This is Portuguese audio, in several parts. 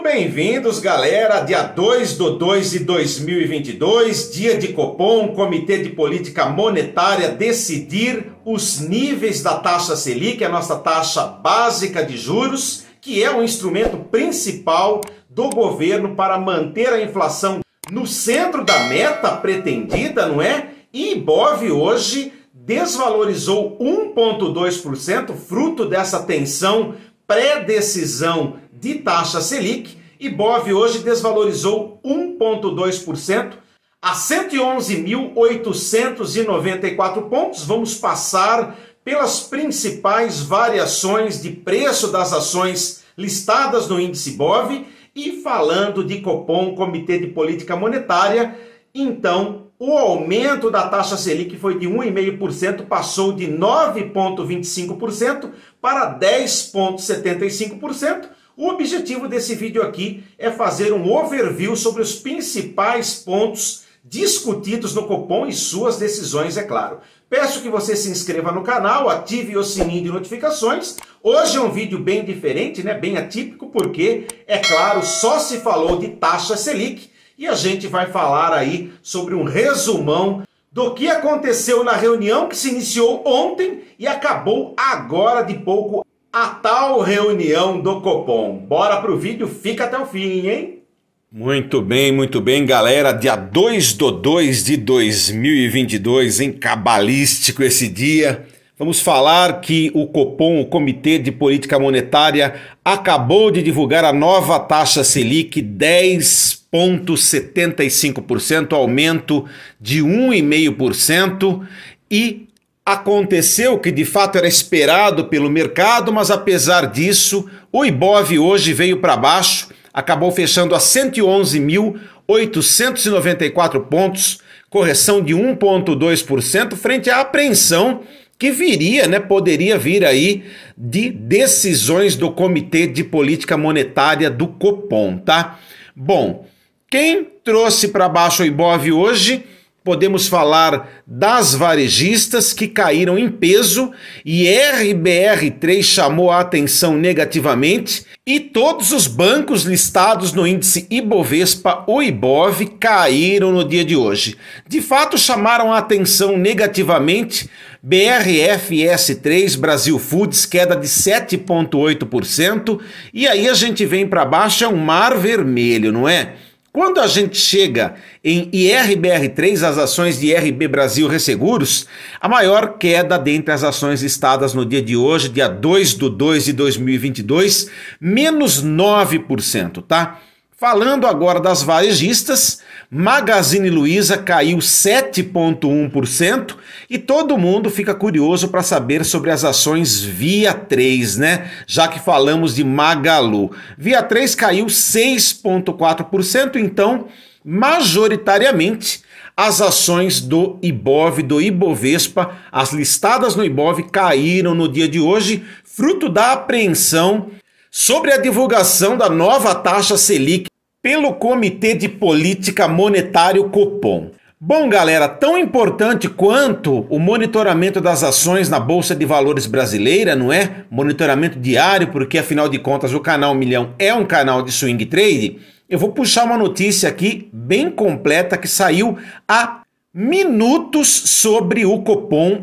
Sejam bem-vindos, galera. Dia 2/2/2022, dia de Copom, Comitê de Política Monetária, decidir os níveis da taxa Selic, a nossa taxa básica de juros, que é o instrumento principal do governo para manter a inflação no centro da meta pretendida, não é? E Ibov hoje desvalorizou 1,2%, fruto dessa tensão pré-decisão de taxa Selic. Ibov hoje desvalorizou 1,2% a 111.894 pontos. Vamos passar pelas principais variações de preço das ações listadas no índice Ibov e falando de Copom, Comitê de Política Monetária. Então, o aumento da taxa Selic foi de 1,5%, passou de 9,25% para 10,75%. O objetivo desse vídeo aqui é fazer um overview sobre os principais pontos discutidos no Copom e suas decisões, é claro. Peço que você se inscreva no canal, ative o sininho de notificações. Hoje é um vídeo bem diferente, né? Bem atípico, porque, é claro, só se falou de taxa Selic e a gente vai falar aí sobre um resumão do que aconteceu na reunião que se iniciou ontem e acabou agora de pouco, a tal reunião do Copom. Bora pro vídeo, fica até o fim, hein? Muito bem, galera. Dia 2/2/2022, hein? Cabalístico esse dia. Vamos falar que o Copom, o Comitê de Política Monetária, acabou de divulgar a nova taxa Selic, 10,75%, aumento de 1,5%, e aconteceu que de fato era esperado pelo mercado, mas apesar disso, o Ibov hoje veio para baixo, acabou fechando a 111.894 pontos, correção de 1,2% frente à apreensão que viria, né, poderia vir aí de decisões do Comitê de Política Monetária do Copom, tá? Bom, quem trouxe para baixo o Ibov hoje? Podemos falar das varejistas que caíram em peso e RBR3 chamou a atenção negativamente e todos os bancos listados no índice Ibovespa, o Ibov, caíram no dia de hoje. De fato, chamaram a atenção negativamente BRFS3, Brasil Foods, queda de 7,8%, e aí a gente vem para baixo, é um mar vermelho, não é? Quando a gente chega em IRBR3, as ações de IRB Brasil Resseguros, a maior queda dentre as ações listadas no dia de hoje, dia 2/2/2022, menos 9%, tá? Falando agora das varejistas, Magazine Luiza caiu 7,1% e todo mundo fica curioso para saber sobre as ações Via3, né? Já que falamos de Magalu. Via3 caiu 6,4%, então, majoritariamente, as ações do Ibov, do Ibovespa, as listadas no Ibov, caíram no dia de hoje, fruto da apreensão sobre a divulgação da nova taxa Selic pelo Comitê de Política Monetária Copom. Bom, galera, tão importante quanto o monitoramento das ações na Bolsa de Valores brasileira, não é? Monitoramento diário, porque afinal de contas o canal Milhão é um canal de swing trade. Eu vou puxar uma notícia aqui bem completa que saiu há minutos sobre o Copom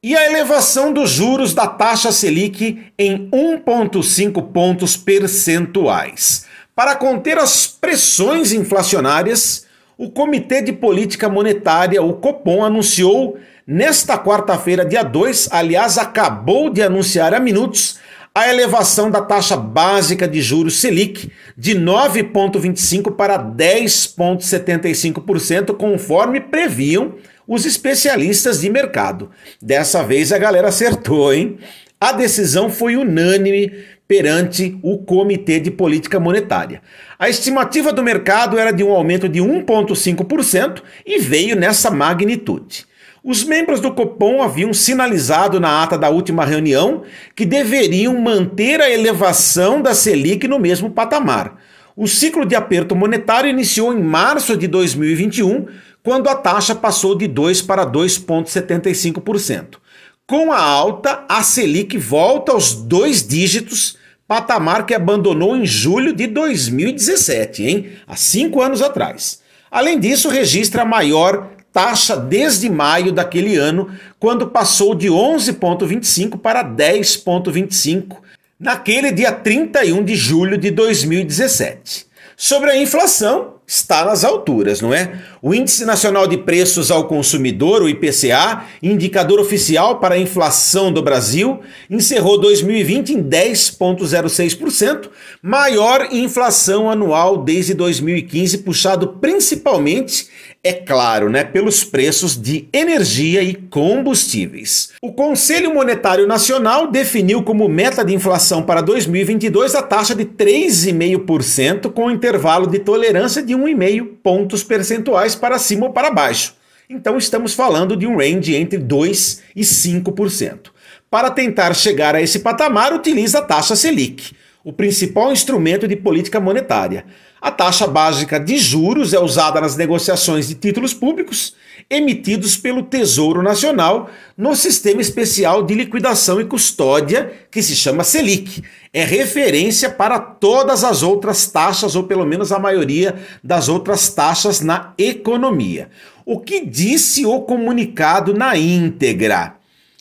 e a elevação dos juros da taxa Selic em 1,5 pontos percentuais. Para conter as pressões inflacionárias, o Comitê de Política Monetária, o Copom, anunciou nesta quarta-feira, dia 2, aliás, acabou de anunciar há minutos, a elevação da taxa básica de juros Selic de 9,25% para 10,75%, conforme previam os especialistas de mercado. Dessa vez a galera acertou, hein? A decisão foi unânime perante o Comitê de Política Monetária. A estimativa do mercado era de um aumento de 1,5% e veio nessa magnitude. Os membros do Copom haviam sinalizado na ata da última reunião que deveriam manter a elevação da Selic no mesmo patamar. O ciclo de aperto monetário iniciou em março de 2021, quando a taxa passou de 2 para 2,75%. Com a alta, a Selic volta aos 2 dígitos patamar que abandonou em julho de 2017, hein? Há 5 anos atrás. Além disso, registra a maior taxa desde maio daquele ano, quando passou de 11,25 para 10,25, naquele dia 31 de julho de 2017. Sobre a inflação, está nas alturas, não é? O Índice Nacional de Preços ao Consumidor, o IPCA, indicador oficial para a inflação do Brasil, encerrou 2020 em 10,06%, maior inflação anual desde 2015, puxado principalmente, é claro, né, pelos preços de energia e combustíveis. O Conselho Monetário Nacional definiu como meta de inflação para 2022 a taxa de 3,5%, com intervalo de tolerância de 1,5 pontos percentuais para cima ou para baixo. Então estamos falando de um range entre 2% e 5%. Para tentar chegar a esse patamar, utiliza a taxa Selic, o principal instrumento de política monetária. A taxa básica de juros é usada nas negociações de títulos públicos emitidos pelo Tesouro Nacional no Sistema Especial de Liquidação e Custódia, que se chama Selic. É referência para todas as outras taxas, ou pelo menos a maioria das outras taxas na economia. O que disse o comunicado na íntegra?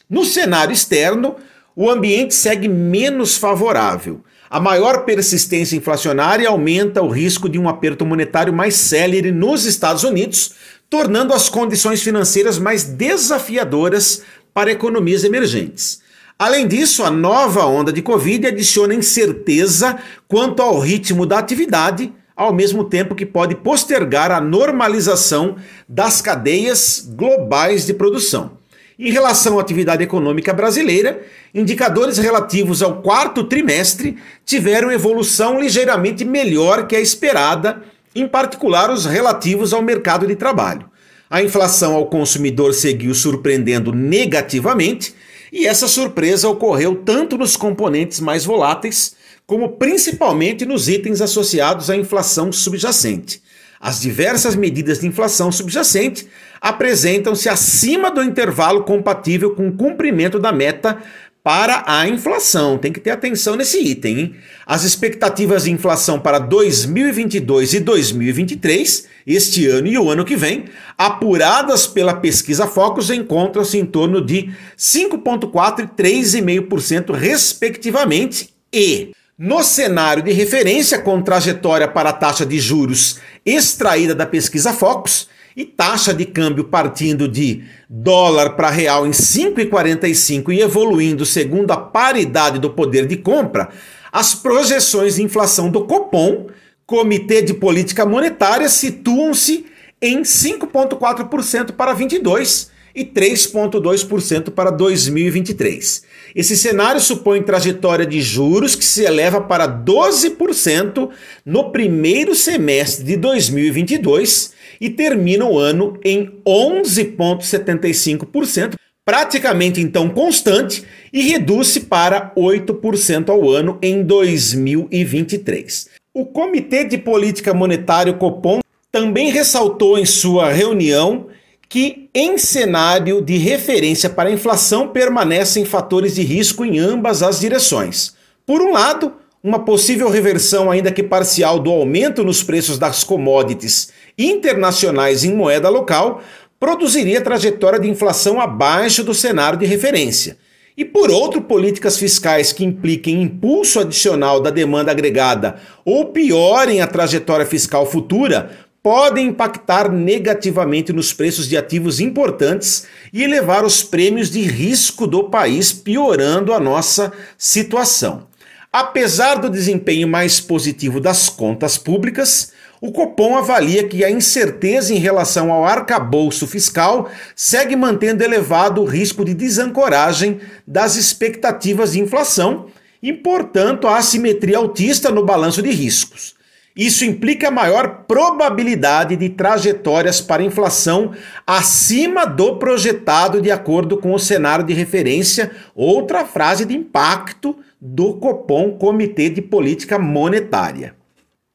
No cenário externo, o ambiente segue menos favorável. A maior persistência inflacionária aumenta o risco de um aperto monetário mais célere nos Estados Unidos, tornando as condições financeiras mais desafiadoras para economias emergentes. Além disso, a nova onda de Covid adiciona incerteza quanto ao ritmo da atividade, ao mesmo tempo que pode postergar a normalização das cadeias globais de produção. Em relação à atividade econômica brasileira, indicadores relativos ao quarto trimestre tiveram evolução ligeiramente melhor que a esperada, em particular os relativos ao mercado de trabalho. A inflação ao consumidor seguiu surpreendendo negativamente, e essa surpresa ocorreu tanto nos componentes mais voláteis, como principalmente nos itens associados à inflação subjacente. As diversas medidas de inflação subjacente apresentam-se acima do intervalo compatível com o cumprimento da meta para a inflação. Tem que ter atenção nesse item, hein? As expectativas de inflação para 2022 e 2023, este ano e o ano que vem, apuradas pela pesquisa Focus, encontram-se em torno de 5,4% e 3,5% respectivamente e... No cenário de referência com trajetória para a taxa de juros extraída da pesquisa Focus e taxa de câmbio partindo de dólar para real em 5,45 e evoluindo segundo a paridade do poder de compra, as projeções de inflação do Copom, Comitê de Política Monetária, situam-se em 5,4% para 22 e 3,2% para 2023. Esse cenário supõe trajetória de juros que se eleva para 12% no primeiro semestre de 2022 e termina o ano em 11,75%, praticamente então constante, e reduz-se para 8% ao ano em 2023. O Comitê de Política Monetária, Copom, também ressaltou em sua reunião que, em cenário de referência para a inflação, permanecem fatores de risco em ambas as direções. Por um lado, uma possível reversão, ainda que parcial, do aumento nos preços das commodities internacionais em moeda local produziria trajetória de inflação abaixo do cenário de referência. E por outro, políticas fiscais que impliquem impulso adicional da demanda agregada ou piorem a trajetória fiscal futura podem impactar negativamente nos preços de ativos importantes e elevar os prêmios de risco do país, piorando a nossa situação. Apesar do desempenho mais positivo das contas públicas, o Copom avalia que a incerteza em relação ao arcabouço fiscal segue mantendo elevado o risco de desancoragem das expectativas de inflação e, portanto, a assimetria altista no balanço de riscos. Isso implica maior probabilidade de trajetórias para inflação acima do projetado de acordo com o cenário de referência, outra frase de impacto do Copom, Comitê de Política Monetária.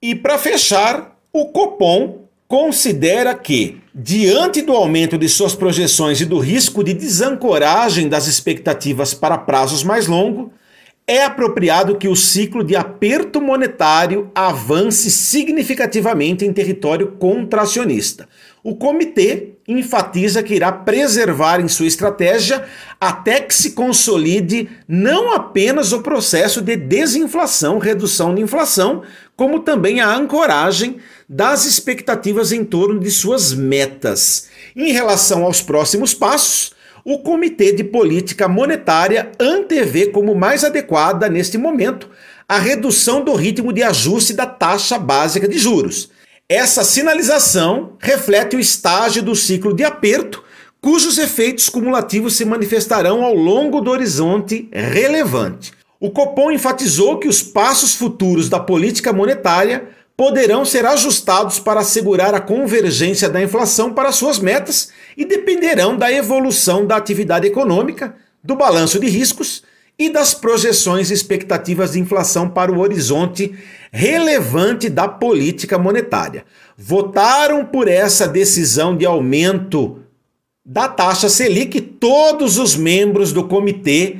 E para fechar, o Copom considera que, diante do aumento de suas projeções e do risco de desancoragem das expectativas para prazos mais longos, é apropriado que o ciclo de aperto monetário avance significativamente em território contracionista. O comitê enfatiza que irá preservar em sua estratégia até que se consolide não apenas o processo de desinflação, redução de inflação, como também a ancoragem das expectativas em torno de suas metas. Em relação aos próximos passos, o Comitê de Política Monetária antevê como mais adequada, neste momento, a redução do ritmo de ajuste da taxa básica de juros. Essa sinalização reflete o estágio do ciclo de aperto, cujos efeitos cumulativos se manifestarão ao longo do horizonte relevante. O Copom enfatizou que os passos futuros da política monetária poderão ser ajustados para assegurar a convergência da inflação para suas metas e dependerão da evolução da atividade econômica, do balanço de riscos e das projeções e expectativas de inflação para o horizonte relevante da política monetária. Votaram por essa decisão de aumento da taxa Selic todos os membros do Comitê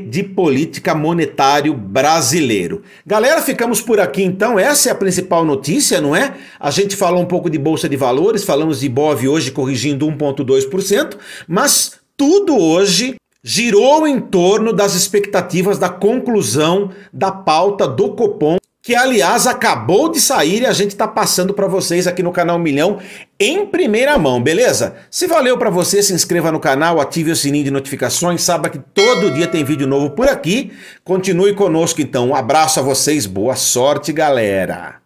de Política Monetário Brasileiro. Galera, ficamos por aqui então. Essa é a principal notícia, não é? A gente falou um pouco de Bolsa de Valores, falamos de Ibov hoje corrigindo 1,2%, mas tudo hoje girou em torno das expectativas da conclusão da pauta do Copom, que aliás acabou de sair e a gente está passando para vocês aqui no canal Milhão em primeira mão, beleza? Se valeu para você, se inscreva no canal, ative o sininho de notificações, saiba que todo dia tem vídeo novo por aqui. Continue conosco então, um abraço a vocês, boa sorte galera!